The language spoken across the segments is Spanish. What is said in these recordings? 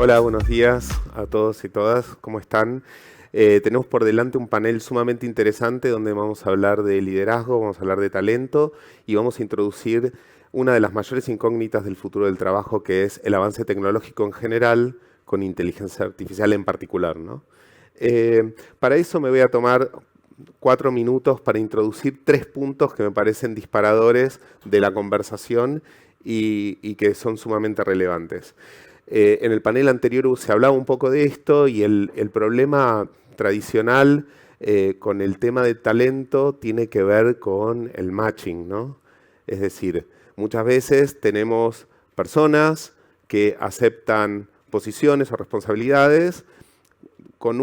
Hola, buenos días a todos y todas. ¿Cómo están? Tenemos por delante un panel sumamente interesante donde vamos a hablar de liderazgo, vamos a hablar de talento y vamos a introducir una de las mayores incógnitas del futuro del trabajo, que es el avance tecnológico en general, con inteligencia artificial en particular, ¿no? Para eso me voy a tomar 4 minutos para introducir 3 puntos que me parecen disparadores de la conversación y que son sumamente relevantes. En el panel anterior se hablaba un poco de esto y el problema tradicional con el tema de talento tiene que ver con el matching, ¿no? Es decir, muchas veces tenemos personas que aceptan posiciones o responsabilidades que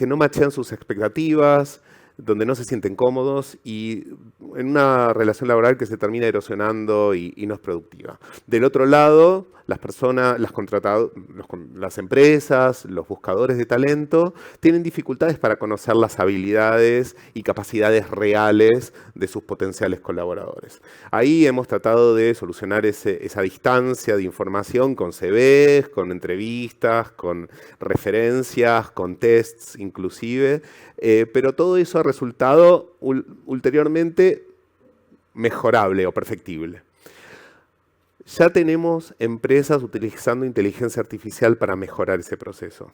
no machean sus expectativas, donde no se sienten cómodos y en una relación laboral que se termina erosionando y no es productiva. Del otro lado, las personas, las empresas, los buscadores de talento, tienen dificultades para conocer las habilidades y capacidades reales de sus potenciales colaboradores. Ahí hemos tratado de solucionar esa distancia de información con CVs, con entrevistas, con referencias, con tests inclusive, pero todo eso ha resultado ulteriormente mejorable o perfectible. Ya tenemos empresas utilizando inteligencia artificial para mejorar ese proceso.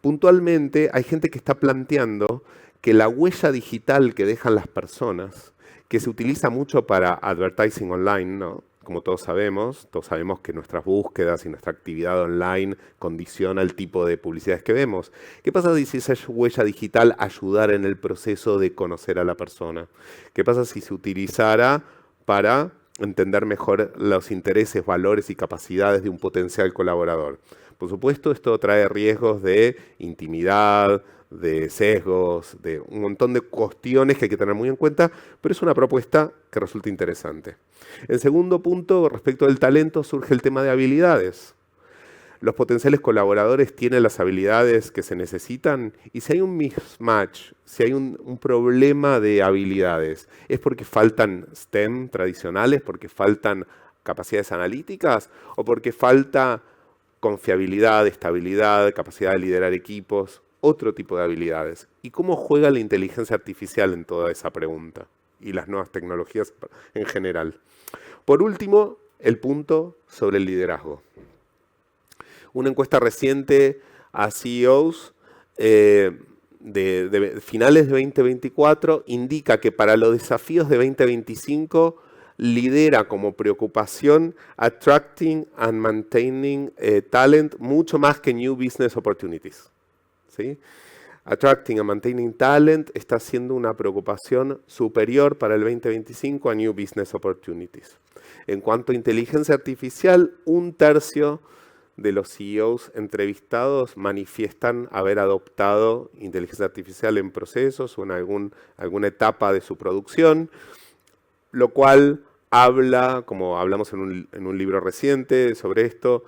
Puntualmente, hay gente que está planteando que la huella digital que dejan las personas, que se utiliza mucho para advertising online, ¿no? Como todos sabemos que nuestras búsquedas y nuestra actividad online condiciona el tipo de publicidades que vemos. ¿Qué pasa si esa huella digital ayudara en el proceso de conocer a la persona? ¿Qué pasa si se utilizara para entender mejor los intereses, valores y capacidades de un potencial colaborador? Por supuesto, esto trae riesgos de intimidad, de sesgos, de un montón de cuestiones que hay que tener muy en cuenta, pero es una propuesta que resulta interesante. En segundo punto, respecto del talento, surge el tema de habilidades. Los potenciales colaboradores tienen las habilidades que se necesitan y si hay un mismatch, si hay un problema de habilidades, ¿es porque faltan STEM tradicionales, porque faltan capacidades analíticas o porque falta confiabilidad, estabilidad, capacidad de liderar equipos, otro tipo de habilidades? ¿Y cómo juega la inteligencia artificial en toda esa pregunta? Y las nuevas tecnologías en general. Por último, el punto sobre el liderazgo. Una encuesta reciente a CEOs de finales de 2024 indica que para los desafíos de 2025 lidera como preocupación attracting and maintaining talent mucho más que new business opportunities. ¿Sí? Attracting and maintaining talent está siendo una preocupación superior para el 2025 a new business opportunities. En cuanto a inteligencia artificial, 1/3 de los CEOs entrevistados manifiestan haber adoptado inteligencia artificial en procesos o en alguna etapa de su producción, lo cual habla, como hablamos en un libro reciente sobre esto,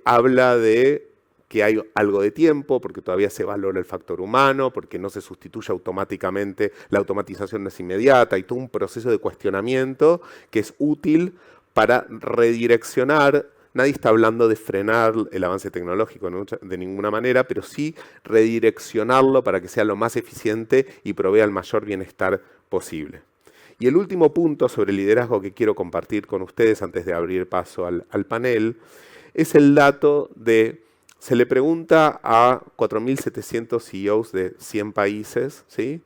habla de que hay algo de tiempo, porque todavía se valora el factor humano, porque no se sustituye automáticamente, la automatización no es inmediata, hay todo un proceso de cuestionamiento que es útil para redireccionar. Nadie está hablando de frenar el avance tecnológico de ninguna manera, pero sí redireccionarlo para que sea lo más eficiente y provea el mayor bienestar posible. Y el último punto sobre liderazgo que quiero compartir con ustedes antes de abrir paso al panel es el dato de, se le pregunta a 4.700 CEOs de 100 países, ¿sí?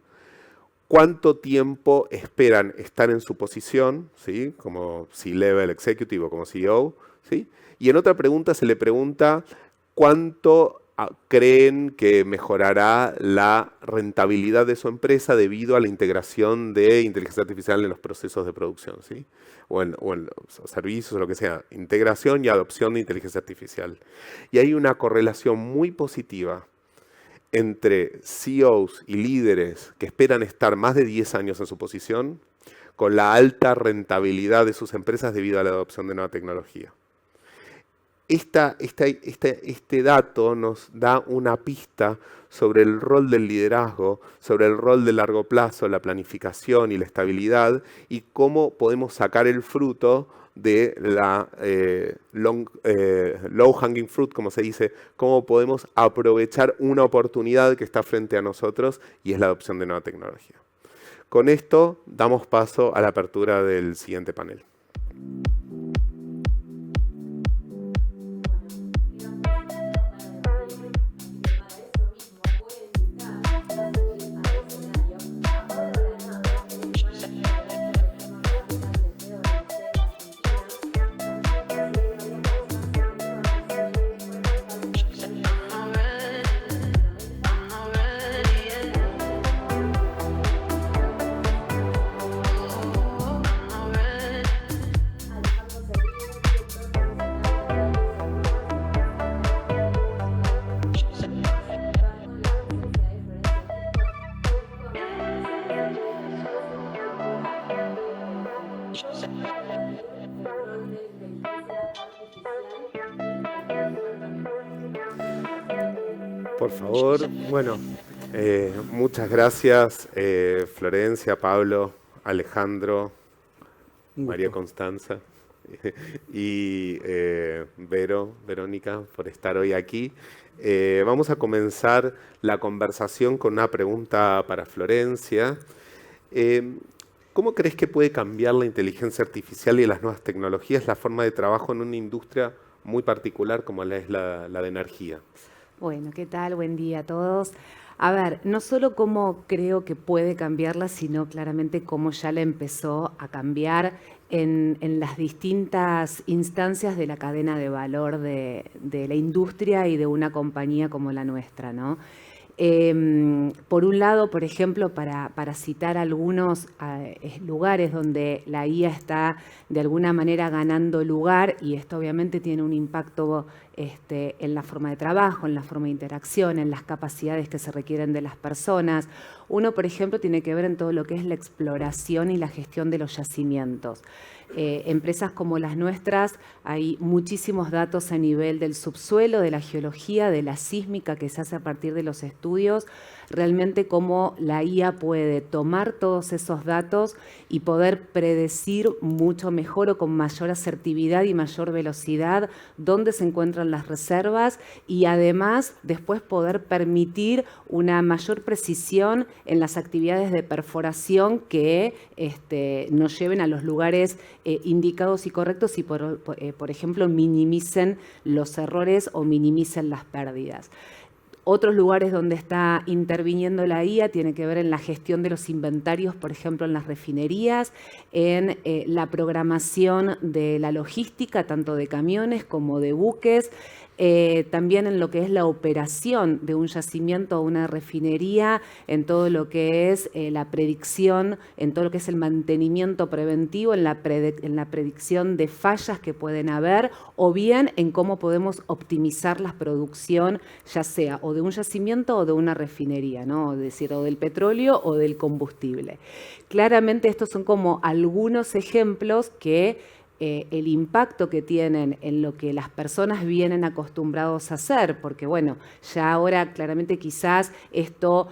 ¿Cuánto tiempo esperan estar en su posición, ¿sí? Como C-Level Executive o como CEO? ¿Sí? Y en otra pregunta se le pregunta cuánto creen que mejorará la rentabilidad de su empresa debido a la integración de inteligencia artificial en los procesos de producción, ¿sí? o en los servicios o lo que sea, integración y adopción de inteligencia artificial. Y hay una correlación muy positiva entre CEOs y líderes que esperan estar más de 10 años en su posición con la alta rentabilidad de sus empresas debido a la adopción de nueva tecnología. Este dato nos da una pista sobre el rol del liderazgo, sobre el rol de largo plazo, la planificación y la estabilidad, y cómo podemos sacar el fruto de la low hanging fruit, como se dice, cómo podemos aprovechar una oportunidad que está frente a nosotros y es la adopción de nueva tecnología. Con esto damos paso a la apertura del siguiente panel. Por favor, bueno, muchas gracias Florencia, Pablo, Alejandro, María Constanza y Verónica por estar hoy aquí. Vamos a comenzar la conversación con una pregunta para Florencia. ¿Cómo crees que puede cambiar la inteligencia artificial y las nuevas tecnologías la forma de trabajo en una industria muy particular como es la de energía? Bueno, ¿qué tal? Buen día a todos. A ver, no solo cómo creo que puede cambiarla, sino claramente cómo ya la empezó a cambiar en las distintas instancias de la cadena de valor de la industria y de una compañía como la nuestra, ¿no? Por un lado, por ejemplo, para citar algunos lugares donde la IA está de alguna manera ganando lugar, y esto obviamente tiene un impacto en la forma de trabajo, en la forma de interacción, en las capacidades que se requieren de las personas. Uno, por ejemplo, tiene que ver en todo lo que es la exploración y la gestión de los yacimientos. Empresas como las nuestras, hay muchísimos datos a nivel del subsuelo, de la geología, de la sísmica que se hace a partir de los estudios, realmente cómo la IA puede tomar todos esos datos y poder predecir mucho mejor o con mayor asertividad y mayor velocidad dónde se encuentran las reservas, y además después poder permitir una mayor precisión en las actividades de perforación que nos lleven a los lugares indicados y correctos y, por ejemplo, minimicen los errores o minimicen las pérdidas. Otros lugares donde está interviniendo la IA tiene que ver en la gestión de los inventarios, por ejemplo, en las refinerías, en la programación de la logística, tanto de camiones como de buques, también en lo que es la operación de un yacimiento o una refinería, en todo lo que es la predicción, en todo lo que es el mantenimiento preventivo, en la predicción de fallas que pueden haber, o bien en cómo podemos optimizar la producción, ya sea o de un yacimiento o de una refinería, ¿no? Es decir, o del petróleo o del combustible. Claramente estos son como algunos ejemplos que el impacto que tienen en lo que las personas vienen acostumbrados a hacer, porque bueno, ya ahora claramente quizás esto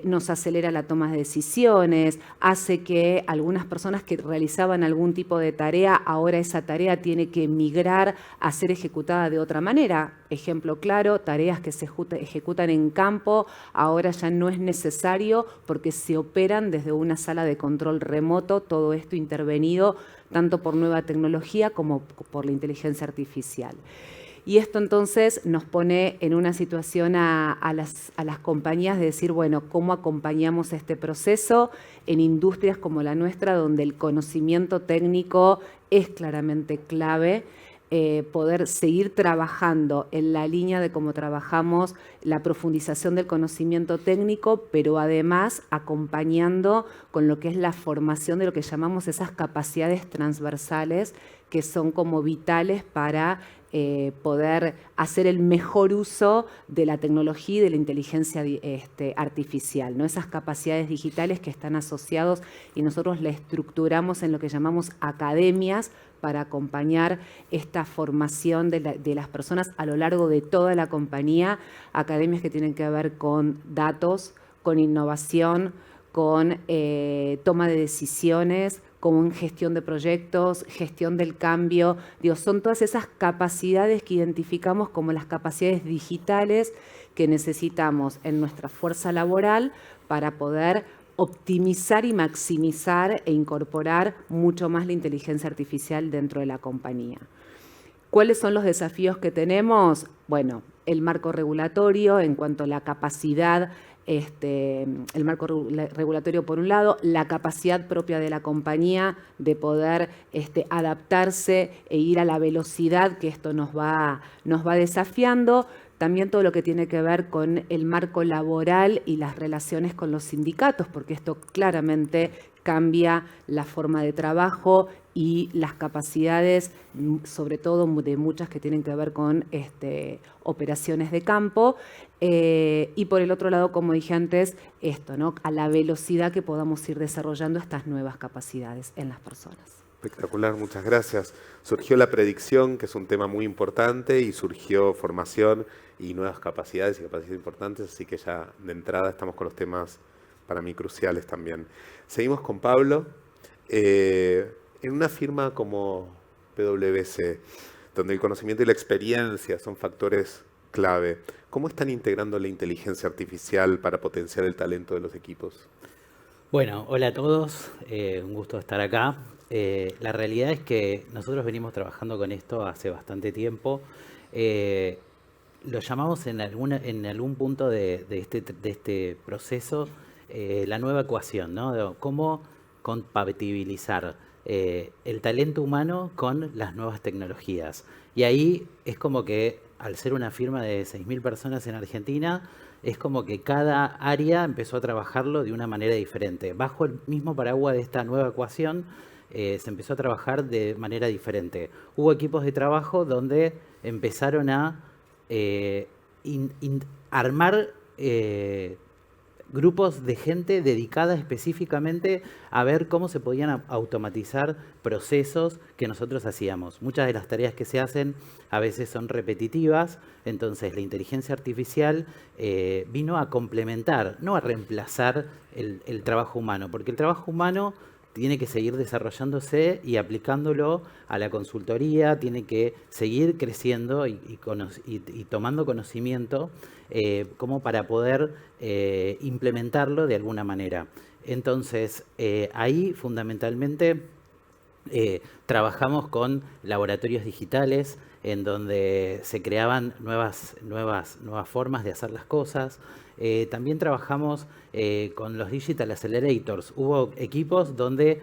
nos acelera la toma de decisiones, hace que algunas personas que realizaban algún tipo de tarea, ahora esa tarea tiene que migrar a ser ejecutada de otra manera. Ejemplo claro, tareas que se ejecutan en campo, ahora ya no es necesario porque se operan desde una sala de control remoto, todo esto intervenido tanto por nueva tecnología como por la inteligencia artificial. Y esto entonces nos pone en una situación a las compañías de decir, bueno, ¿cómo acompañamos este proceso en industrias como la nuestra, donde el conocimiento técnico es claramente clave? Poder seguir trabajando en la línea de cómo trabajamos la profundización del conocimiento técnico, pero además acompañando con lo que es la formación de lo que llamamos esas capacidades transversales que son como vitales para poder hacer el mejor uso de la tecnología y de la inteligencia artificial, ¿no? Esas capacidades digitales que están asociados y nosotros la estructuramos en lo que llamamos academias para acompañar esta formación de las personas a lo largo de toda la compañía, academias que tienen que ver con datos, con innovación, con toma de decisiones, con gestión de proyectos, gestión del cambio. Digo, son todas esas capacidades que identificamos como las capacidades digitales que necesitamos en nuestra fuerza laboral para poder optimizar y maximizar e incorporar mucho más la inteligencia artificial dentro de la compañía. ¿Cuáles son los desafíos que tenemos? Bueno, el marco regulatorio en cuanto a la capacidad, el marco regulatorio por un lado, la capacidad propia de la compañía de poder adaptarse e ir a la velocidad que esto nos va desafiando. También todo lo que tiene que ver con el marco laboral y las relaciones con los sindicatos, porque esto claramente cambia la forma de trabajo y las capacidades, sobre todo de muchas que tienen que ver con operaciones de campo. Y por el otro lado, como dije antes, esto, ¿no? A la velocidad que podamos ir desarrollando estas nuevas capacidades en las personas. Espectacular, muchas gracias. Surgió la predicción, que es un tema muy importante, y surgió formación y nuevas capacidades y capacidades importantes, así que ya de entrada estamos con los temas para mí cruciales también. Seguimos con Pablo. En una firma como PwC, donde el conocimiento y la experiencia son factores clave, ¿cómo están integrando la inteligencia artificial para potenciar el talento de los equipos? Bueno, hola a todos, un gusto estar acá. La realidad es que nosotros venimos trabajando con esto hace bastante tiempo. Lo llamamos en algún punto de este proceso la nueva ecuación, ¿no? De cómo compatibilizar el talento humano con las nuevas tecnologías. Y ahí es como que, al ser una firma de 6.000 personas en Argentina, es como que cada área empezó a trabajarlo de una manera diferente. Bajo el mismo paraguas de esta nueva ecuación, se empezó a trabajar de manera diferente. Hubo equipos de trabajo donde empezaron a armar grupos de gente dedicada específicamente a ver cómo se podían automatizar procesos que nosotros hacíamos. Muchas de las tareas que se hacen a veces son repetitivas, entonces la inteligencia artificial vino a complementar, no a reemplazar el trabajo humano, porque el trabajo humano tiene que seguir desarrollándose y aplicándolo a la consultoría, tiene que seguir creciendo y tomando conocimiento como para poder implementarlo de alguna manera. Entonces, ahí fundamentalmente trabajamos con laboratorios digitales en donde se creaban nuevas formas de hacer las cosas. También trabajamos con los Digital Accelerators. Hubo equipos donde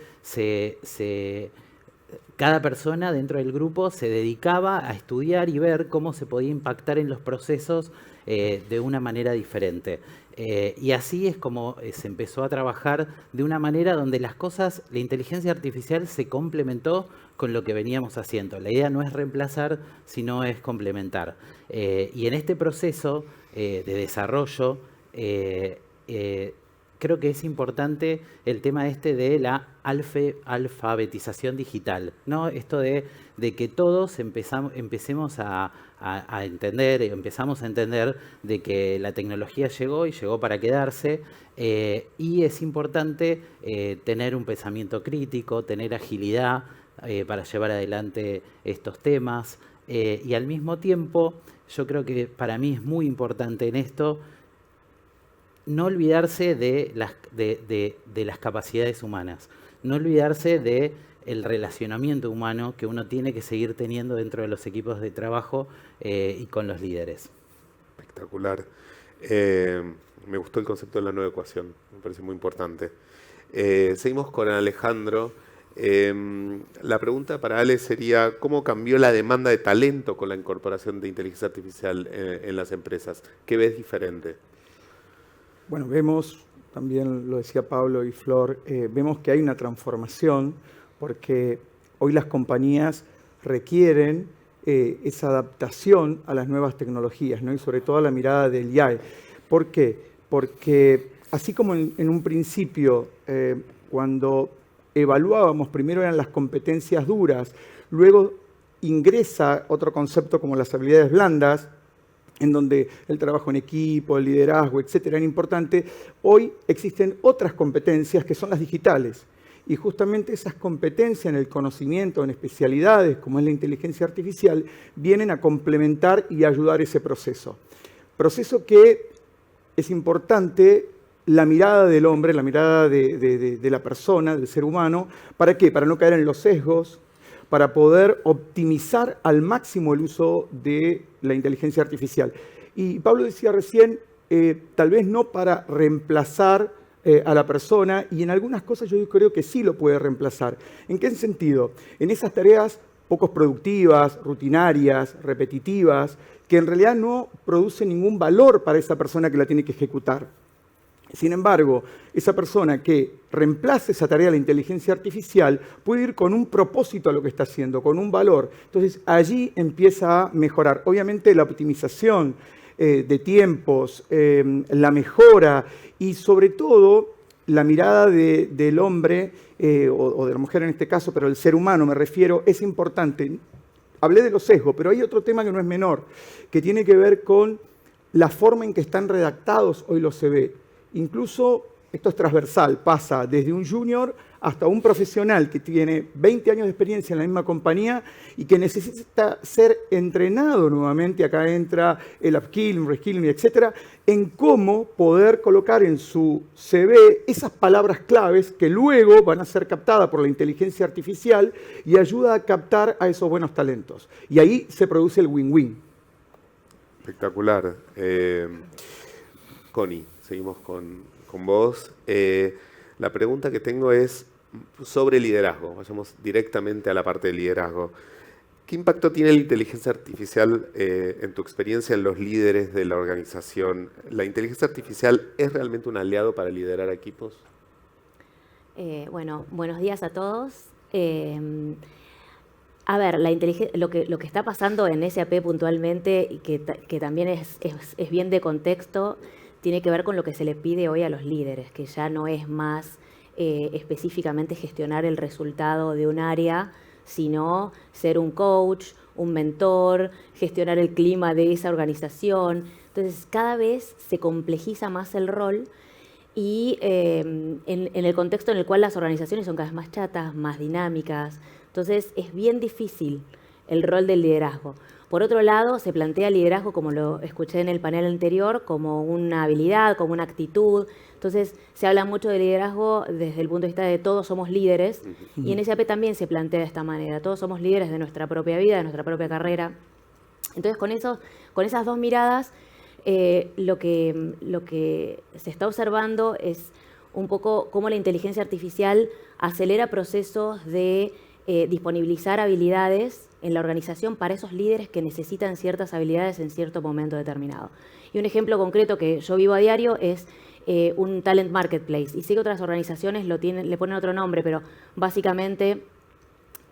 cada persona dentro del grupo se dedicaba a estudiar y ver cómo se podía impactar en los procesos de una manera diferente. Y así es como se empezó a trabajar de una manera donde las cosas, la inteligencia artificial se complementó con lo que veníamos haciendo. La idea no es reemplazar, sino es complementar. Y en este proceso de desarrollo, creo que es importante el tema de la alfabetización digital, ¿no? Esto de que todos empecemos a entender, empezamos a entender de que la tecnología llegó y llegó para quedarse, y es importante tener un pensamiento crítico, tener agilidad para llevar adelante estos temas, y al mismo tiempo yo creo que para mí es muy importante en esto no olvidarse de las capacidades humanas, no olvidarse del relacionamiento humano que uno tiene que seguir teniendo dentro de los equipos de trabajo y con los líderes. Espectacular. Me gustó el concepto de la nueva ecuación, me parece muy importante. Seguimos con Alejandro. La pregunta para Ale sería, ¿cómo cambió la demanda de talento con la incorporación de inteligencia artificial en las empresas? ¿Qué ves diferente? Bueno, vemos, también lo decía Pablo y Flor, vemos que hay una transformación porque hoy las compañías requieren esa adaptación a las nuevas tecnologías, ¿no? Y sobre todo a la mirada del IAE. ¿Por qué? Porque así como en un principio, cuando evaluábamos, primero eran las competencias duras, luego ingresa otro concepto como las habilidades blandas, en donde el trabajo en equipo, el liderazgo, etcétera, era importante. Hoy existen otras competencias que son las digitales. Y justamente esas competencias en el conocimiento, en especialidades como es la inteligencia artificial, vienen a complementar y ayudar ese proceso. Proceso que es importante la mirada del hombre, la mirada de la persona, del ser humano. ¿Para qué? Para no caer en los sesgos, para poder optimizar al máximo el uso de la inteligencia artificial. Y Pablo decía recién, tal vez no para reemplazar a la persona, y en algunas cosas yo creo que sí lo puede reemplazar. ¿En qué sentido? En esas tareas poco productivas, rutinarias, repetitivas, que en realidad no producen ningún valor para esa persona que la tiene que ejecutar. Sin embargo, esa persona que reemplace esa tarea de la inteligencia artificial puede ir con un propósito a lo que está haciendo, con un valor. Entonces, allí empieza a mejorar. Obviamente, la optimización de tiempos, la mejora y, sobre todo, la mirada del hombre o de la mujer en este caso, pero el ser humano me refiero, es importante. Hablé de los sesgos, pero hay otro tema que no es menor, que tiene que ver con la forma en que están redactados hoy los CV. Incluso, esto es transversal, pasa desde un junior hasta un profesional que tiene 20 años de experiencia en la misma compañía y que necesita ser entrenado nuevamente, acá entra el upskilling, reskilling, etcétera, en cómo poder colocar en su CV esas palabras claves que luego van a ser captadas por la inteligencia artificial y ayuda a captar a esos buenos talentos. Y ahí se produce el win-win. Espectacular. Connie, seguimos con vos. La pregunta que tengo es sobre liderazgo. Vayamos directamente a la parte de liderazgo. ¿Qué impacto tiene la inteligencia artificial en tu experiencia en los líderes de la organización? ¿La inteligencia artificial es realmente un aliado para liderar equipos? Bueno, buenos días a todos. A ver, lo que está pasando en SAP puntualmente, y que también es bien de contexto, tiene que ver con lo que se le pide hoy a los líderes, que ya no es más específicamente gestionar el resultado de un área, sino ser un coach, un mentor, gestionar el clima de esa organización. Entonces, cada vez se complejiza más el rol y en el contexto en el cual las organizaciones son cada vez más chatas, más dinámicas. Entonces, es bien difícil el rol del liderazgo. Por otro lado, se plantea el liderazgo, como lo escuché en el panel anterior, como una habilidad, como una actitud. Entonces, se habla mucho de liderazgo desde el punto de vista de todos somos líderes, y en SAP también se plantea de esta manera. Todos somos líderes de nuestra propia vida, de nuestra propia carrera. Entonces, con esas dos miradas, lo que se está observando es un poco cómo la inteligencia artificial acelera procesos de disponibilizar habilidades en la organización para esos líderes que necesitan ciertas habilidades en cierto momento determinado. Y un ejemplo concreto que yo vivo a diario es un talent marketplace. Y sé que otras organizaciones le ponen otro nombre, pero básicamente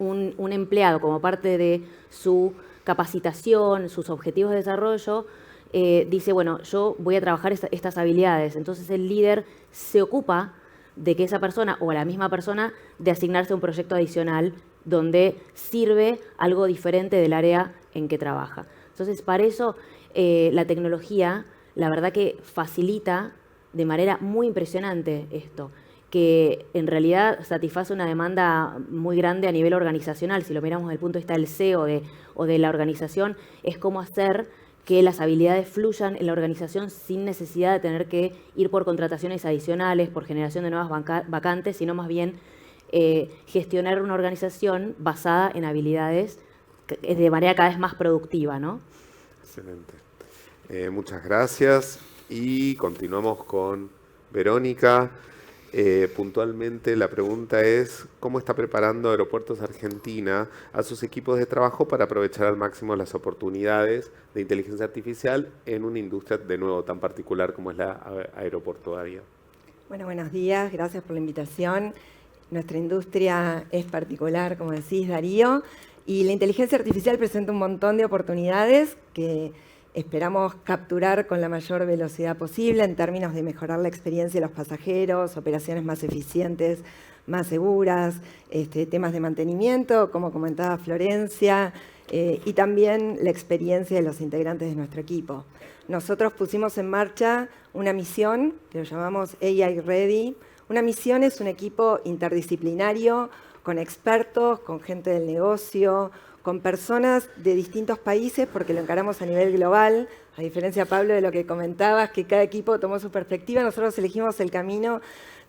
un empleado, como parte de su capacitación, sus objetivos de desarrollo, dice, bueno, yo voy a trabajar estas habilidades. Entonces el líder se ocupa de que esa persona o la misma persona de asignarse un proyecto adicional donde sirve algo diferente del área en que trabaja. Entonces, para eso la tecnología, la verdad que facilita de manera muy impresionante esto, que en realidad satisface una demanda muy grande a nivel organizacional. Si lo miramos desde el punto de vista del CEO o de la organización, es cómo hacer que las habilidades fluyan en la organización sin necesidad de tener que ir por contrataciones adicionales, por generación de nuevas vacantes, sino más bien gestionar una organización basada en habilidades de manera cada vez más productiva, ¿no? Excelente. Muchas gracias. Y continuamos con Verónica. Puntualmente la pregunta es, ¿cómo está preparando Aeropuertos Argentina a sus equipos de trabajo para aprovechar al máximo las oportunidades de inteligencia artificial en una industria de nuevo tan particular como es la aeroportuaria? Bueno, buenos días, gracias por la invitación. Nuestra industria es particular, como decís, Darío, y la inteligencia artificial presenta un montón de oportunidades que esperamos capturar con la mayor velocidad posible en términos de mejorar la experiencia de los pasajeros, operaciones más eficientes más seguras, temas de mantenimiento, como comentaba Florencia, y también la experiencia de los integrantes de nuestro equipo. Nosotros pusimos en marcha una misión que lo llamamos AI Ready. Una misión es un equipo interdisciplinario con expertos, con gente del negocio, con personas de distintos países, porque lo encaramos a nivel global. A diferencia, Pablo, de lo que comentabas, que cada equipo tomó su perspectiva, nosotros elegimos el camino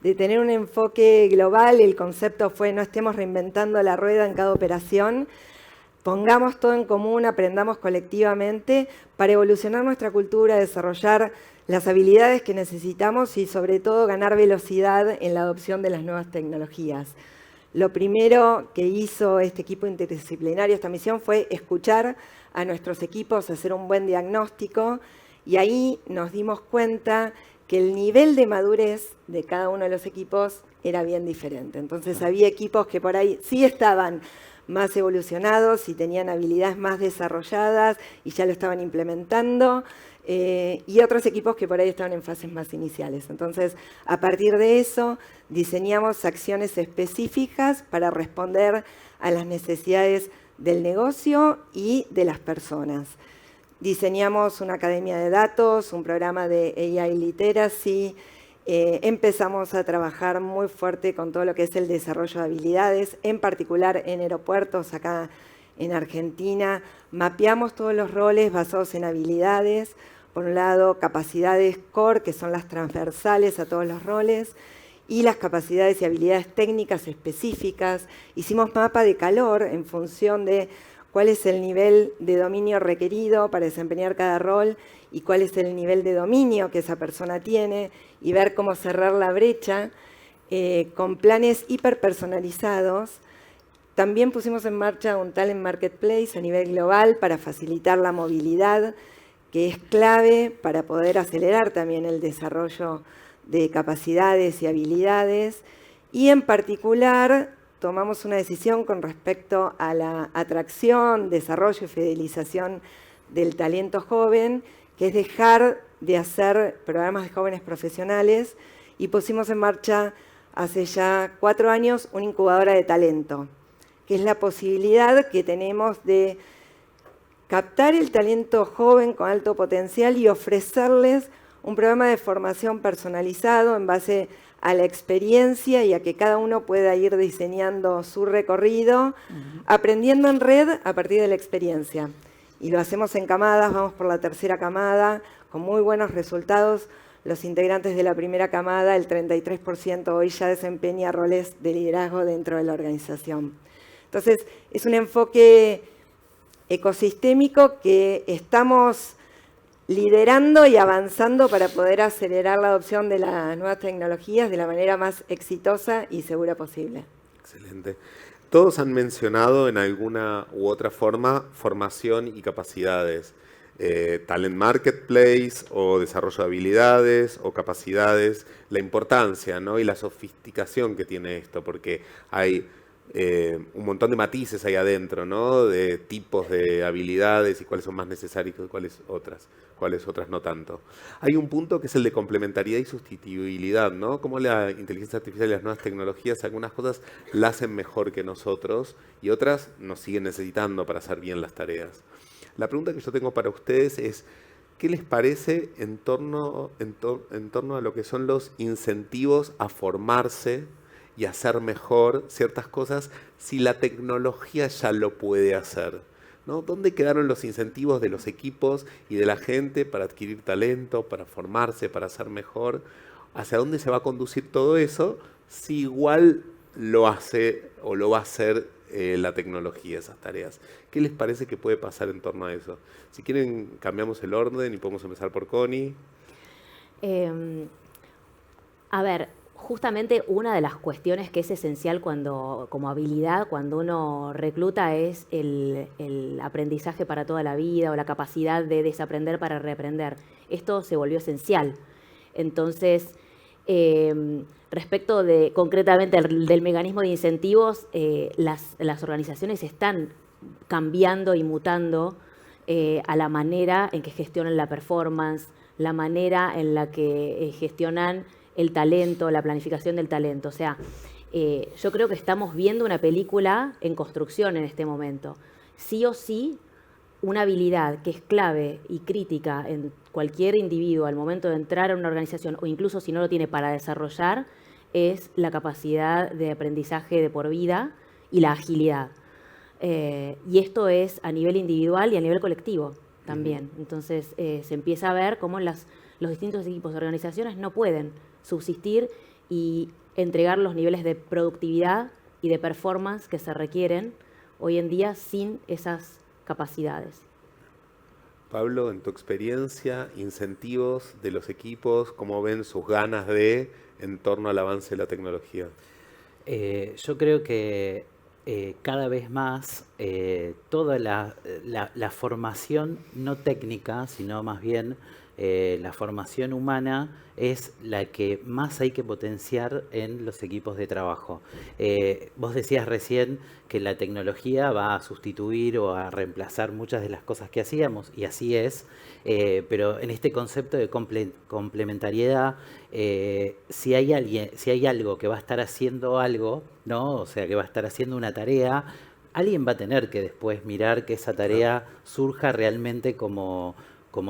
de tener un enfoque global. El concepto fue: no estemos reinventando la rueda en cada operación, pongamos todo en común, aprendamos colectivamente para evolucionar nuestra cultura, desarrollar las habilidades que necesitamos y, sobre todo, ganar velocidad en la adopción de las nuevas tecnologías. Lo primero que hizo este equipo interdisciplinario, esta misión, fue escuchar a nuestros equipos, hacer un buen diagnóstico, y ahí nos dimos cuenta que el nivel de madurez de cada uno de los equipos era bien diferente. Entonces había equipos que por ahí sí estaban más evolucionados y tenían habilidades más desarrolladas y ya lo estaban implementando, y otros equipos que por ahí estaban en fases más iniciales. Entonces, a partir de eso, diseñamos acciones específicas para responder a las necesidades del negocio y de las personas. Diseñamos una academia de datos, un programa de AI Literacy. Empezamos a trabajar muy fuerte con todo lo que es el desarrollo de habilidades, en particular en aeropuertos acá en Argentina. Mapeamos todos los roles basados en habilidades. Por un lado, capacidades core, que son las transversales a todos los roles, y las capacidades y habilidades técnicas específicas. Hicimos mapa de calor en función de cuál es el nivel de dominio requerido para desempeñar cada rol y cuál es el nivel de dominio que esa persona tiene, y ver cómo cerrar la brecha con planes hiperpersonalizados. También pusimos en marcha un Talent Marketplace a nivel global para facilitar la movilidad, que es clave para poder acelerar también el desarrollo de capacidades y habilidades. Y en particular tomamos una decisión con respecto a la atracción, desarrollo y fidelización del talento joven, que es dejar de hacer programas de jóvenes profesionales, y pusimos en marcha hace ya 4 años una incubadora de talento, que es la posibilidad que tenemos de captar el talento joven con alto potencial y ofrecerles un programa de formación personalizado en base a la experiencia y a que cada uno pueda ir diseñando su recorrido, aprendiendo en red a partir de la experiencia. Y lo hacemos en camadas, vamos por la 3ª camada, con muy buenos resultados. Los integrantes de la primera camada, el 33% hoy ya desempeña roles de liderazgo dentro de la organización. Entonces, es un enfoque ecosistémico que estamos liderando y avanzando para poder acelerar la adopción de las nuevas tecnologías de la manera más exitosa y segura posible. Excelente. Todos han mencionado en alguna u otra forma formación y capacidades. Talent Marketplace o desarrollo de habilidades o capacidades, la importancia, ¿no? Y la sofisticación que tiene esto, porque hay un montón de matices ahí adentro, ¿no? De tipos de habilidades y cuáles son más necesarias y cuáles otras no tanto. Hay un punto que es el de complementariedad y sustituibilidad, ¿no? Como la inteligencia artificial y las nuevas tecnologías, algunas cosas la hacen mejor que nosotros y otras nos siguen necesitando para hacer bien las tareas. La pregunta que yo tengo para ustedes es: ¿qué les parece en torno a lo que son los incentivos a formarse y hacer mejor ciertas cosas si la tecnología ya lo puede hacer, ¿no? ¿Dónde quedaron los incentivos de los equipos y de la gente para adquirir talento, para formarse, para hacer mejor? ¿Hacia dónde se va a conducir todo eso si igual lo hace o lo va a hacer la tecnología, esas tareas? ¿Qué les parece que puede pasar en torno a eso? Si quieren, cambiamos el orden y podemos empezar por Connie. A ver, justamente una de las cuestiones que es esencial como habilidad cuando uno recluta es el aprendizaje para toda la vida o la capacidad de desaprender para reaprender. Esto se volvió esencial. Entonces, respecto concretamente del mecanismo de incentivos, las organizaciones están cambiando y mutando a la manera en que gestionan la performance, la manera en la que gestionan el talento, la planificación del talento. O sea, Yo creo que estamos viendo una película en construcción en este momento. Sí o sí, una habilidad que es clave y crítica en cualquier individuo al momento de entrar a una organización, o incluso si no lo tiene para desarrollar, es la capacidad de aprendizaje de por vida y la agilidad. Y esto es a nivel individual y a nivel colectivo también. Entonces se empieza a ver cómo los distintos equipos de organizaciones no pueden subsistir y entregar los niveles de productividad y de performance que se requieren hoy en día sin esas capacidades. Pablo, en tu experiencia, incentivos de los equipos, ¿cómo ven sus ganas en torno al avance de la tecnología? Yo creo que cada vez más toda la formación no técnica, sino más bien la formación humana es la que más hay que potenciar en los equipos de trabajo. Vos decías recién que la tecnología va a sustituir o a reemplazar muchas de las cosas que hacíamos, y así es, pero en este concepto de complementariedad, si hay algo que va a estar haciendo algo, ¿no? O sea, que va a estar haciendo una tarea, alguien va a tener que después mirar que esa tarea surja realmente como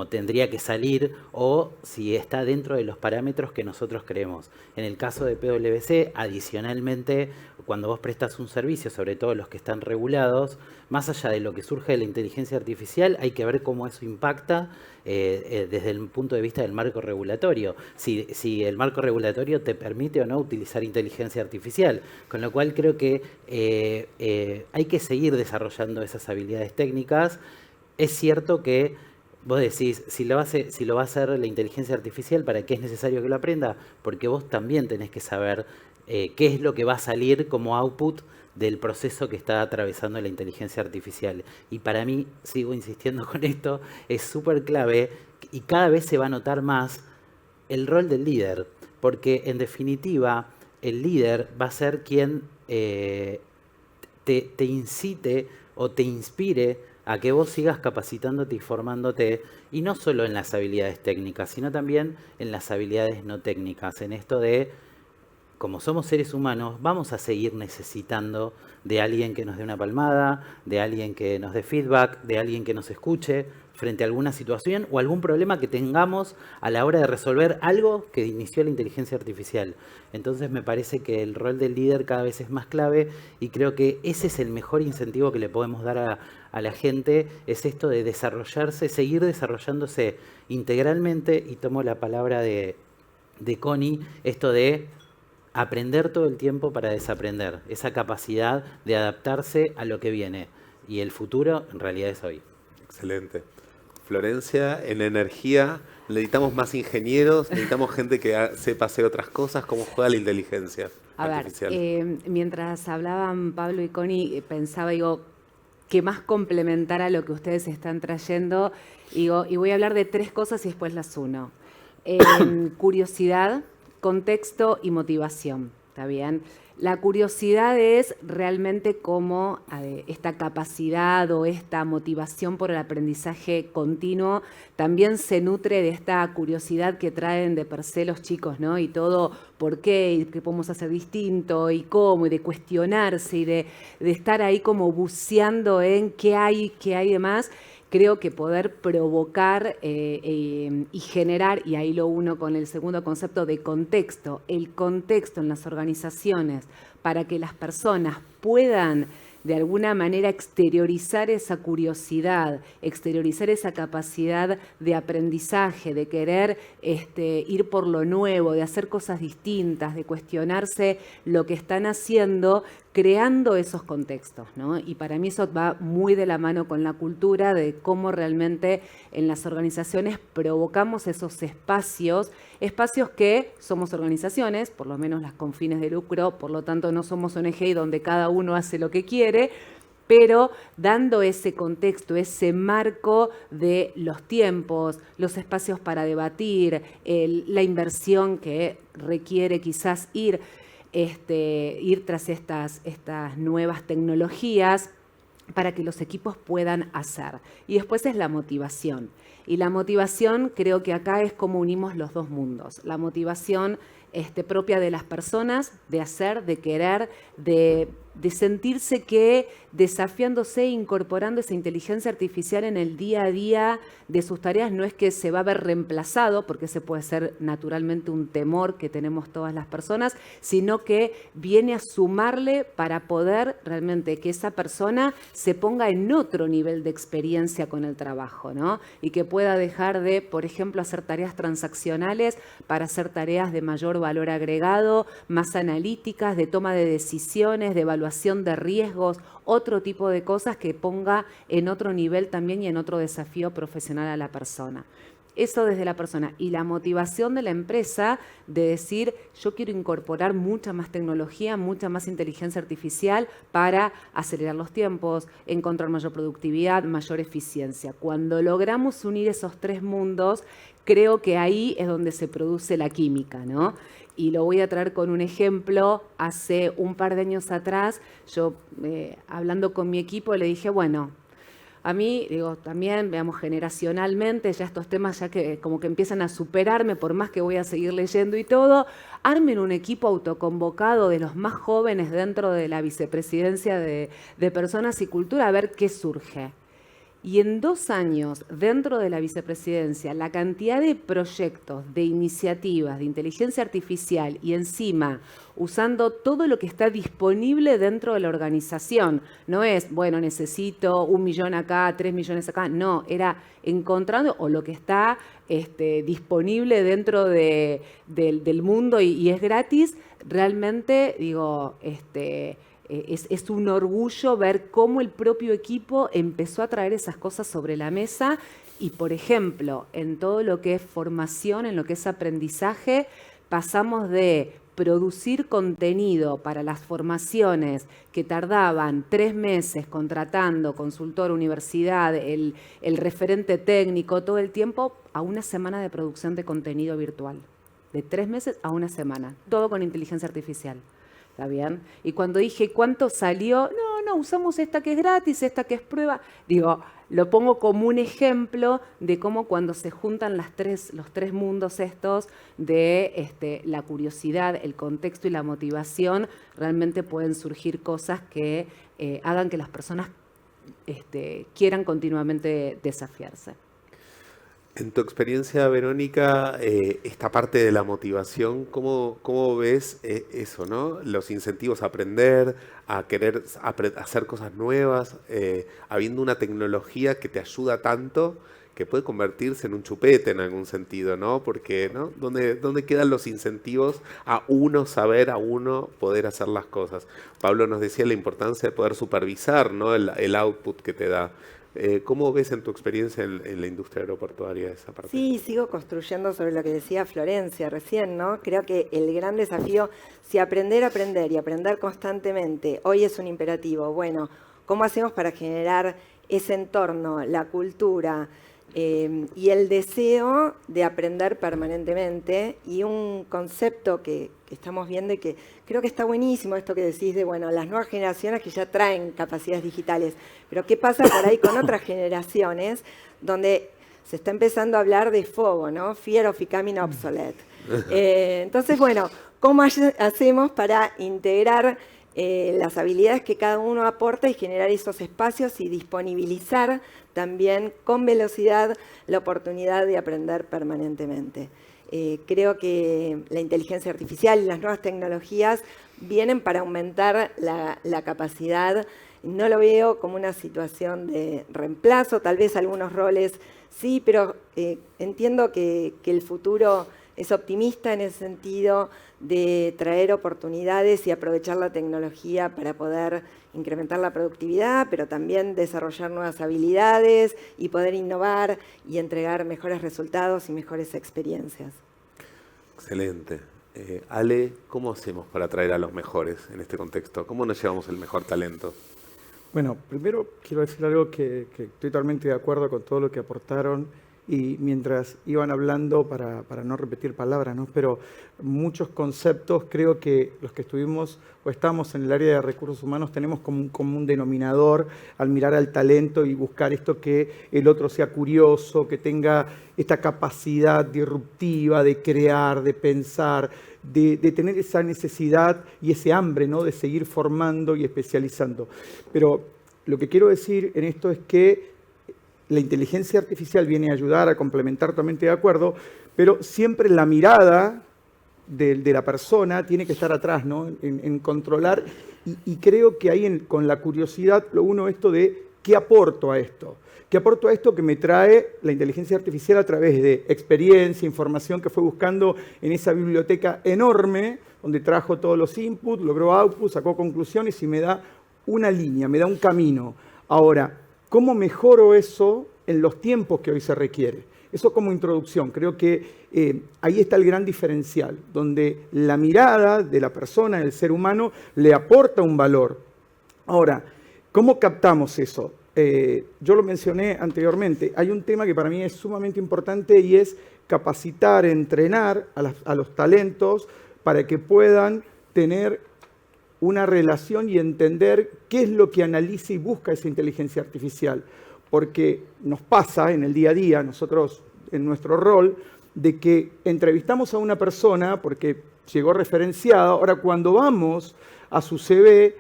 tendría que salir, o si está dentro de los parámetros que nosotros creemos. En el caso de PwC, adicionalmente, cuando vos prestas un servicio, sobre todo los que están regulados, más allá de lo que surge de la inteligencia artificial, hay que ver cómo eso impacta desde el punto de vista del marco regulatorio. Si el marco regulatorio te permite o no utilizar inteligencia artificial. Con lo cual creo que hay que seguir desarrollando esas habilidades técnicas. Es cierto que vos decís, si lo va a hacer la inteligencia artificial, ¿para qué es necesario que lo aprenda? Porque vos también tenés que saber qué es lo que va a salir como output del proceso que está atravesando la inteligencia artificial. Y para mí, sigo insistiendo con esto, es súper clave y cada vez se va a notar más el rol del líder. Porque en definitiva, el líder va a ser quien te incite o te inspire a que vos sigas capacitándote y formándote, y no solo en las habilidades técnicas, sino también en las habilidades no técnicas, en esto de, como somos seres humanos, vamos a seguir necesitando de alguien que nos dé una palmada, de alguien que nos dé feedback, de alguien que nos escuche frente a alguna situación o algún problema que tengamos a la hora de resolver algo que inició la inteligencia artificial. Entonces me parece que el rol del líder cada vez es más clave, y creo que ese es el mejor incentivo que le podemos dar a la gente, es esto de desarrollarse, seguir desarrollándose integralmente, y tomo la palabra de Connie, esto de aprender todo el tiempo para desaprender, esa capacidad de adaptarse a lo que viene, y el futuro en realidad es hoy. Excelente. Florencia, en energía necesitamos más ingenieros, necesitamos gente que sepa hacer otras cosas. ¿Cómo juega la inteligencia artificial? Mientras hablaban Pablo y Connie, pensaba, que más complementar a lo que ustedes están trayendo, y voy a hablar de 3 cosas y después las uno. Curiosidad, contexto y motivación, ¿está bien? La curiosidad es realmente cómo esta capacidad o esta motivación por el aprendizaje continuo también se nutre de esta curiosidad que traen de per se los chicos, ¿no? Y todo por qué, y qué podemos hacer distinto, y cómo, y de cuestionarse, y de estar ahí como buceando en qué hay de más. Creo que poder provocar y generar, y ahí lo uno con el segundo concepto de contexto, el contexto en las organizaciones para que las personas puedan de alguna manera exteriorizar esa curiosidad, exteriorizar esa capacidad de aprendizaje, de querer ir por lo nuevo, de hacer cosas distintas, de cuestionarse lo que están haciendo, creando esos contextos, ¿no? Y para mí eso va muy de la mano con la cultura de cómo realmente en las organizaciones provocamos esos espacios que somos organizaciones, por lo menos las con fines de lucro, por lo tanto no somos ONG donde cada uno hace lo que quiere, pero dando ese contexto, ese marco de los tiempos, los espacios para debatir, la inversión que requiere quizás ir tras estas nuevas tecnologías para que los equipos puedan hacer. Y después es la motivación. Y la motivación creo que acá es como unimos los dos mundos. La motivación propia de las personas, de hacer, de querer, de sentirse que desafiándose e incorporando esa inteligencia artificial en el día a día de sus tareas no es que se va a ver reemplazado, porque ese puede ser naturalmente un temor que tenemos todas las personas, sino que viene a sumarle para poder realmente que esa persona se ponga en otro nivel de experiencia con el trabajo, ¿no? Y que pueda dejar de, por ejemplo, hacer tareas transaccionales para hacer tareas de mayor valor agregado, más analíticas, de toma de decisiones, de evaluación de riesgos, otro tipo de cosas que ponga en otro nivel también y en otro desafío profesional a la persona. Eso desde la persona. Y la motivación de la empresa de decir, yo quiero incorporar mucha más tecnología, mucha más inteligencia artificial para acelerar los tiempos, encontrar mayor productividad, mayor eficiencia. Cuando logramos unir esos tres mundos, creo que ahí es donde se produce la química, ¿no? Y lo voy a traer con un ejemplo. Hace un par de años atrás, yo hablando con mi equipo le dije, bueno, a mí, digo, también, veamos, generacionalmente, ya estos temas ya que como que empiezan a superarme, por más que voy a seguir leyendo y todo, armen un equipo autoconvocado de los más jóvenes dentro de la vicepresidencia de Personas y Cultura, a ver qué surge. Y en 2 años, dentro de la vicepresidencia, la cantidad de proyectos, de iniciativas, de inteligencia artificial y encima usando todo lo que está disponible dentro de la organización. No es, bueno, necesito 1 millón acá, 3 millones acá. No, era encontrando o lo que está disponible dentro del mundo y es gratis. Realmente, digo, es un orgullo ver cómo el propio equipo empezó a traer esas cosas sobre la mesa y, por ejemplo, en todo lo que es formación, en lo que es aprendizaje, pasamos de producir contenido para las formaciones que tardaban 3 meses contratando consultor, universidad, el referente técnico, todo el tiempo, a 1 semana de producción de contenido virtual. De 3 meses a 1 semana, todo con inteligencia artificial. ¿Está bien? Y cuando dije, ¿cuánto salió? No, usamos esta que es gratis, esta que es prueba. Digo, lo pongo como un ejemplo de cómo cuando se juntan los tres mundos estos de la curiosidad, el contexto y la motivación, realmente pueden surgir cosas que hagan que las personas quieran continuamente desafiarse. En tu experiencia, Verónica, esta parte de la motivación, ¿cómo ves eso, ¿no? Los incentivos a aprender, a querer hacer cosas nuevas, habiendo una tecnología que te ayuda tanto que puede convertirse en un chupete en algún sentido, ¿no? Porque, ¿no? ¿Dónde quedan los incentivos a uno saber, a uno poder hacer las cosas? Pablo nos decía la importancia de poder supervisar, ¿no? el output que te da. ¿Cómo ves en tu experiencia en la industria aeroportuaria esa parte? Sí, sigo construyendo sobre lo que decía Florencia recién, ¿no? Creo que el gran desafío, si aprender y aprender constantemente, hoy es un imperativo. Bueno, ¿cómo hacemos para generar ese entorno, la cultura y el deseo de aprender permanentemente? Y un concepto que estamos viendo y que creo que está buenísimo esto que decís de, bueno, las nuevas generaciones que ya traen capacidades digitales, pero ¿qué pasa por ahí con otras generaciones donde se está empezando a hablar de FOBO, ¿no? Fear of Becoming Obsolete. Entonces, bueno, ¿cómo hacemos para integrar las habilidades que cada uno aporta y generar esos espacios y disponibilizar también con velocidad la oportunidad de aprender permanentemente? Creo que la inteligencia artificial y las nuevas tecnologías vienen para aumentar la capacidad. No lo veo como una situación de reemplazo, tal vez algunos roles sí, pero entiendo que el futuro es optimista en el sentido de traer oportunidades y aprovechar la tecnología para poder incrementar la productividad, pero también desarrollar nuevas habilidades y poder innovar y entregar mejores resultados y mejores experiencias. Excelente. Ale, ¿cómo hacemos para atraer a los mejores en este contexto? ¿Cómo nos llevamos el mejor talento? Bueno, primero quiero decir algo que estoy totalmente de acuerdo con todo lo que aportaron y mientras iban hablando, para no repetir palabras, ¿no? Pero muchos conceptos creo que los que estuvimos o estamos en el área de recursos humanos tenemos como un común denominador al mirar al talento y buscar esto que el otro sea curioso, que tenga esta capacidad disruptiva de crear, de pensar, de tener esa necesidad y ese hambre, ¿no?, de seguir formando y especializando. Pero lo que quiero decir en esto es que la inteligencia artificial viene a ayudar, a complementar, totalmente de acuerdo, pero siempre la mirada de la persona tiene que estar atrás, ¿no?, en controlar, y creo que ahí con la curiosidad lo uno esto de ¿qué aporto a esto? ¿Qué aporto a esto que me trae la inteligencia artificial a través de experiencia, información que fue buscando en esa biblioteca enorme, donde trajo todos los inputs, logró outputs, sacó conclusiones y me da una línea, me da un camino? Ahora, ¿cómo mejoro eso en los tiempos que hoy se requiere? Eso como introducción. Creo que ahí está el gran diferencial, donde la mirada de la persona, del ser humano, le aporta un valor. Ahora, ¿cómo captamos eso? Yo lo mencioné anteriormente. Hay un tema que para mí es sumamente importante y es capacitar, entrenar a los talentos para que puedan tener una relación y entender qué es lo que analiza y busca esa inteligencia artificial. Porque nos pasa en el día a día, nosotros en nuestro rol, de que entrevistamos a una persona porque llegó referenciada. Ahora, cuando vamos a su CV,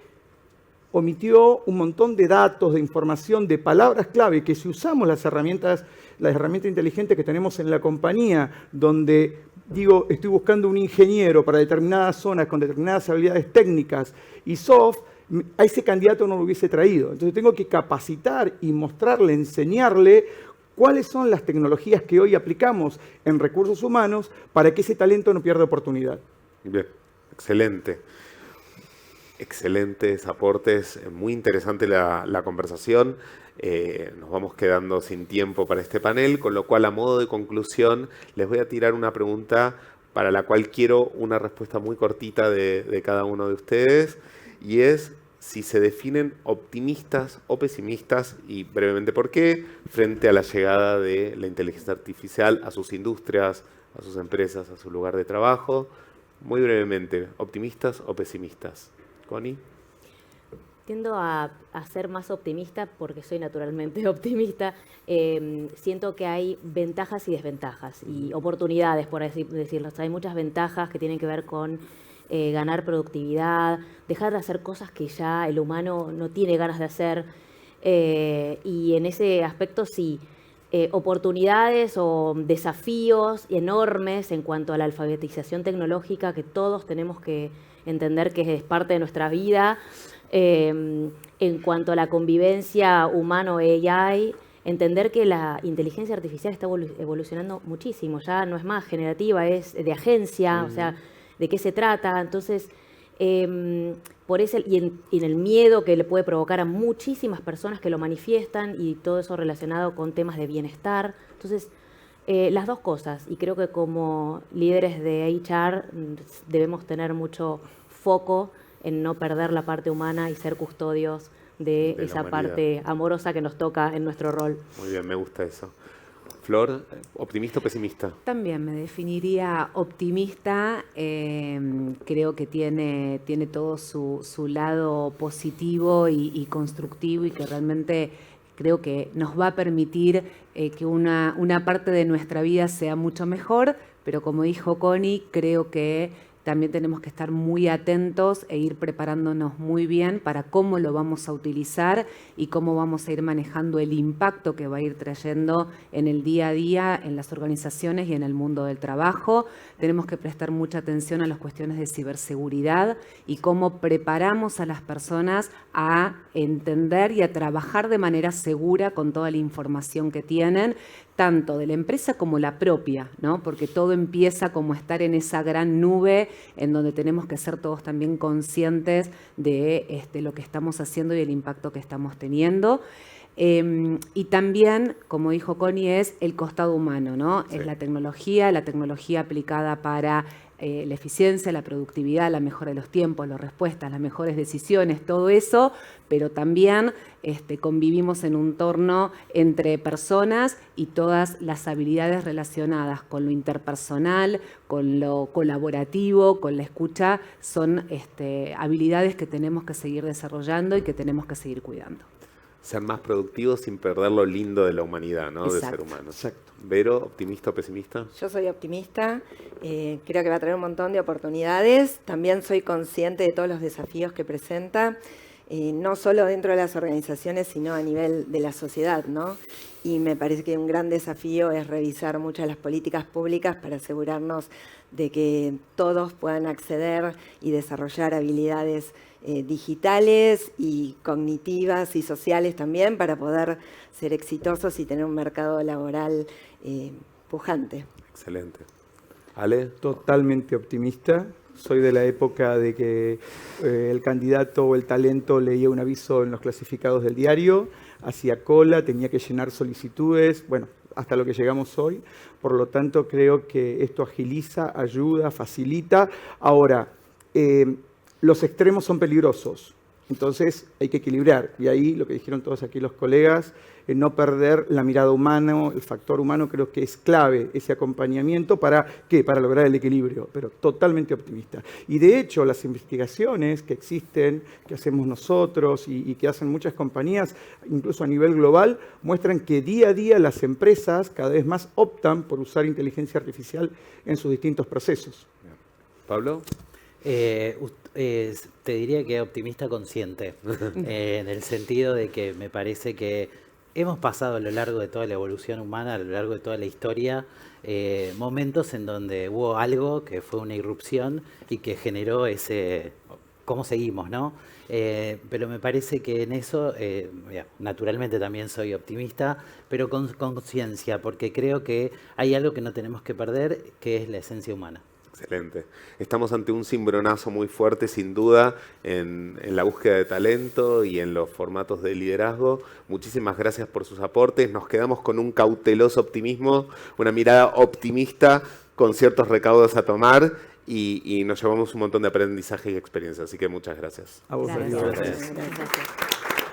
omitió un montón de datos, de información, de palabras clave, que si usamos las herramientas inteligentes que tenemos en la compañía, donde digo, estoy buscando un ingeniero para determinadas zonas con determinadas habilidades técnicas y soft, a ese candidato no lo hubiese traído. Entonces tengo que capacitar y mostrarle, enseñarle cuáles son las tecnologías que hoy aplicamos en recursos humanos para que ese talento no pierda oportunidad. Bien, excelente. Excelentes aportes, muy interesante la conversación. Nos vamos quedando sin tiempo para este panel, con lo cual a modo de conclusión les voy a tirar una pregunta para la cual quiero una respuesta muy cortita de cada uno de ustedes, y es si se definen optimistas o pesimistas, y brevemente por qué, frente a la llegada de la inteligencia artificial a sus industrias, a sus empresas, a su lugar de trabajo. Muy brevemente, ¿optimistas o pesimistas? Connie. Tiendo a ser más optimista porque soy naturalmente optimista. Siento que hay ventajas y desventajas y oportunidades, por así decirlo. Hay muchas ventajas que tienen que ver con ganar productividad, dejar de hacer cosas que ya el humano no tiene ganas de hacer. Y en ese aspecto sí, oportunidades o desafíos enormes en cuanto a la alfabetización tecnológica que todos tenemos que entender que es parte de nuestra vida. En cuanto a la convivencia humano-AI, entender que la inteligencia artificial está evolucionando muchísimo. Ya no es más generativa, es de agencia, o sea, ¿de qué se trata? Entonces, por ese, y en el miedo que le puede provocar a muchísimas personas que lo manifiestan y todo eso relacionado con temas de bienestar. Entonces, las dos cosas, y creo que como líderes de HR debemos tener mucho foco en no perder la parte humana y ser custodios de esa parte amorosa que nos toca en nuestro rol. Muy bien, me gusta eso. Flor, ¿optimista o pesimista? También me definiría optimista. Creo que tiene todo su lado positivo y constructivo, y que realmente creo que nos va a permitir que una parte de nuestra vida sea mucho mejor, pero como dijo Connie, creo que también tenemos que estar muy atentos e ir preparándonos muy bien para cómo lo vamos a utilizar y cómo vamos a ir manejando el impacto que va a ir trayendo en el día a día, en las organizaciones y en el mundo del trabajo. Tenemos que prestar mucha atención a las cuestiones de ciberseguridad y cómo preparamos a las personas a entender y a trabajar de manera segura con toda la información que tienen, tanto de la empresa como la propia, ¿no? Porque todo empieza como estar en esa gran nube en donde tenemos que ser todos también conscientes de lo que estamos haciendo y el impacto que estamos teniendo. Y también, como dijo Connie, es el costado humano, ¿no? Sí. Es la tecnología aplicada para la eficiencia, la productividad, la mejora de los tiempos, las respuestas, las mejores decisiones, todo eso, pero también convivimos en un entorno entre personas y todas las habilidades relacionadas con lo interpersonal, con lo colaborativo, con la escucha, son habilidades que tenemos que seguir desarrollando y que tenemos que seguir cuidando. ser más productivos sin perder lo lindo de la humanidad, ¿no? De ser Exacto. humano. Exacto. Vero, ¿optimista o pesimista? Yo soy optimista, creo que va a traer un montón de oportunidades. También soy consciente de todos los desafíos que presenta, no solo dentro de las organizaciones, sino a nivel de la sociedad, ¿no? Y me parece que un gran desafío es revisar muchas de las políticas públicas para asegurarnos de que todos puedan acceder y desarrollar habilidades digitales y cognitivas y sociales también para poder ser exitosos y tener un mercado laboral pujante. Excelente. Ale, Totalmente optimista. Soy de la época de que el candidato o el talento leía un aviso en los clasificados del diario, hacía cola, tenía que llenar solicitudes, bueno, hasta lo que llegamos hoy. Por lo tanto, creo que esto agiliza, ayuda, facilita. Ahora, los extremos son peligrosos, entonces hay que equilibrar. Y ahí lo que dijeron todos aquí los colegas, no perder la mirada humana, el factor humano, creo que es clave ese acompañamiento para ¿qué? Para lograr el equilibrio, pero totalmente optimista. Y de hecho, las investigaciones que existen, que hacemos nosotros y que hacen muchas compañías, incluso a nivel global, muestran que día a día las empresas cada vez más optan por usar inteligencia artificial en sus distintos procesos. Pablo. Te diría que optimista consciente, en el sentido de que me parece que hemos pasado a lo largo de toda la evolución humana, a lo largo de toda la historia, momentos en donde hubo algo que fue una irrupción y que generó ese cómo seguimos, ¿no? Pero me parece que en eso, naturalmente también soy optimista, pero con conciencia, porque creo que hay algo que no tenemos que perder, que es la esencia humana. Excelente. Estamos ante un cimbronazo muy fuerte, sin duda, en la búsqueda de talento y en los formatos de liderazgo. Muchísimas gracias por sus aportes. Nos quedamos con un cauteloso optimismo, una mirada optimista con ciertos recaudos a tomar y nos llevamos un montón de aprendizaje y experiencia. Así que muchas gracias. A vos, Gracias. Darío. Gracias. Gracias.